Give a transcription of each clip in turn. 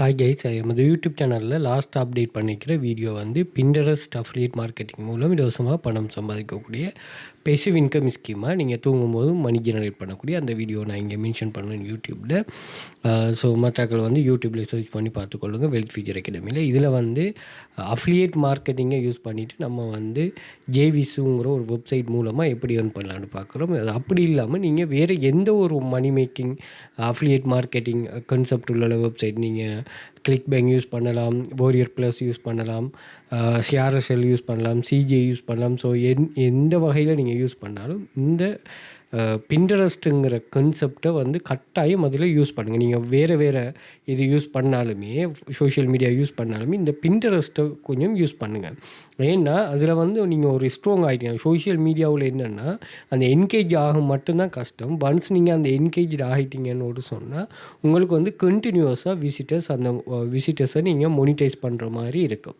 Hi guys, எமது YouTube சேனலில் last update பண்ணிக்கிற வீடியோ வந்து பிண்டரஸ்ட் அஃபிலியேட் மார்க்கெட்டிங் மூலம் இலவசமாக பணம் சம்பாதிக்கக்கூடிய பெசிவ் இன்கம் ஸ்கீமாக நீங்கள் தூங்கும்போதும் மணி ஜெனரேட் பண்ணக்கூடிய அந்த வீடியோ நான் இங்கே மென்ஷன் பண்ணேன் யூடியூப்பில். ஸோ மற்றாக்கள் வந்து யூடியூப்பில் சர்ச் பண்ணி பார்த்துக்கொள்ளுங்கள் வெல்த் ஃபியூச்சர் அகாடமியில். இதில் வந்து அஃபிலியேட் மார்க்கெட்டிங்கை யூஸ் பண்ணிவிட்டு நம்ம வந்து ஜேவிஸுங்கிற ஒரு வெப்சைட் மூலமாக எப்படி ஏர்ன் பண்ணலான்னு பார்க்குறோம். அது அப்படி இல்லாமல் நீங்கள் வேறு எந்த ஒரு money making affiliate marketing concept உள்ள வெப்சைட் நீங்கள் கிளிக் பேங்க் யூஸ் பண்ணலாம், வாரியர் ப்ளஸ் யூஸ் பண்ணலாம், சிஆர்எஸ்எல் யூஸ் பண்ணலாம், சிஜே யூஸ் பண்ணலாம். ஸோ எந்த வகையில் நீங்கள் யூஸ் பண்ணாலும் இந்த பிண்டரஸ்ட்டுங்கிற கான்செப்டை வந்து கட்டாயம் அதில் யூஸ் பண்ணுங்கள். நீங்கள் வேறு இது யூஸ் பண்ணாலுமே, சோஷியல் மீடியா யூஸ் பண்ணாலுமே இந்த பிண்டரஸ்ட்டை கொஞ்சம் யூஸ் பண்ணுங்கள். ஏன்னா அதில் வந்து நீங்கள் ஒரு ஸ்ட்ராங் ஆகிட்டீங்க. சோஷியல் மீடியாவில் என்னென்னா அந்த என்கேஜ் ஆகும் மட்டும்தான் கஷ்டம். ஒன்ஸ் நீங்கள் அந்த என்கேஜ் ஆகிட்டீங்கன்னு சொன்னால் உங்களுக்கு வந்து கண்டினியூஸாக அந்த விசிட்டர்ஸை நீங்கள் மோனிடைஸ் பண்ணுற மாதிரி இருக்கும்.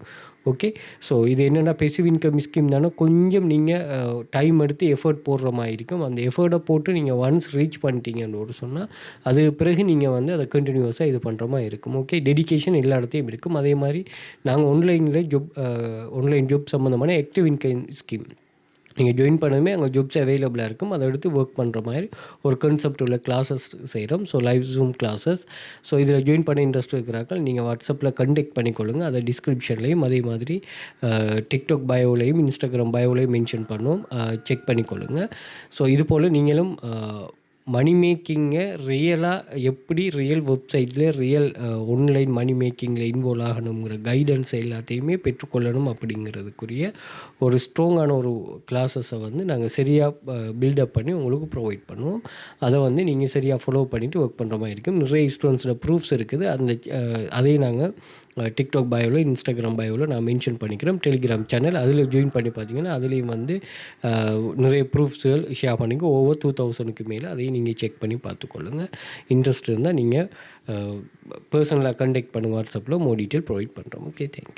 ஓகே, ஸோ இது என்னென்னா பெசிவ் இன்கம் ஸ்கீம் தானே, கொஞ்சம் நீங்கள் டைம் எடுத்து எஃபர்ட் போடுற மாதிரி இருக்கும். அந்த எஃபர்ட்டை போட்டு நீங்கள் ஒன்ஸ் ரீச் பண்ணிட்டீங்கன்னு சொன்னால் அது பிறகு நீங்கள் வந்து அதை கண்டினியூஸாக இது பண்ணுற மாதிரி இருக்கும். ஓகே, டெடிகேஷன் எல்லா இடத்தையும் இருக்கும். அதே மாதிரி நாங்கள் ஆன்லைன் ஜாப் சம்மந்தமான ஆக்டிவ் இன்கம் ஸ்கீம் நீங்கள் ஜாயின் பண்ணதுமே அங்கே ஜாப்ஸ் அவைலபிளாக இருக்கும். அதை எடுத்து ஒர்க் பண்ணுற மாதிரி ஒரு கான்செப்ட் உள்ள கிளாஸஸ் செய்கிறோம். So live Zoom classes. So இதில் ஜாயின் பண்ண இன்ட்ரெஸ்ட் இருக்கிறார்கள் நீங்கள் வாட்ஸ்அப்பில் கண்டெக்ட் பண்ணிக்கொள்ளுங்கள். அதை டிஸ்கிரிப்ஷன்லேயும் அதே மாதிரி டிக்டாக் பயோலையும் இன்ஸ்டாகிராம் பயோலையும் மென்ஷன் பண்ணுவோம், செக் பண்ணிக்கொள்ளுங்கள். ஸோ இது போல் நீங்களும் மணி மேக்கிங்கை எப்படி ரியல் வெப்சைட்டில் ரியல் ஆன்லைன் மணி மேக்கிங்கில் இன்வால்வ் ஆகணுங்கிற கைடன்ஸ் எல்லாத்தையுமே பெற்றுக்கொள்ளணும் அப்படிங்கிறதுக்குரிய ஒரு ஸ்ட்ராங்கான ஒரு கிளாஸஸை வந்து நாங்கள் சரியாக பில்டப் பண்ணி உங்களுக்கு ப்ரொவைட் பண்ணுவோம். அதை வந்து நீங்கள் சரியாக ஃபாலோ பண்ணிவிட்டு ஒர்க் பண்ணுற மாதிரி இருக்கும். நிறைய ஸ்டூடெண்ட்ஸோட ப்ரூஃப்ஸ் இருக்குது. அதையும் நாங்கள் டிக்டாக் பயோவில் இன்ஸ்டாகிராம் பயோவில் நான் மென்ஷன் பண்ணிக்கிறோம். டெலிகிராம் சேனல் அதில் ஜாயின் பண்ணி பார்த்தீங்கன்னா அதுலேயும் வந்து நிறைய ப்ரூஃப்ஸ்கள் ஷேர் பண்ணிங்க. ஓவர் 2000க்கு மேலே அதையும் நீங்கள் செக் பண்ணி பார்த்துக்கொள்ளுங்கள். இன்ட்ரெஸ்ட் இருந்தால் நீங்கள் பர்சனலாக கண்டெக்ட் பண்ணுங்கள். வாட்ஸ்அப்பில் மோர் டீட்டெயில் ப்ரொவைட் பண்ணுறோம். Okay, thank you.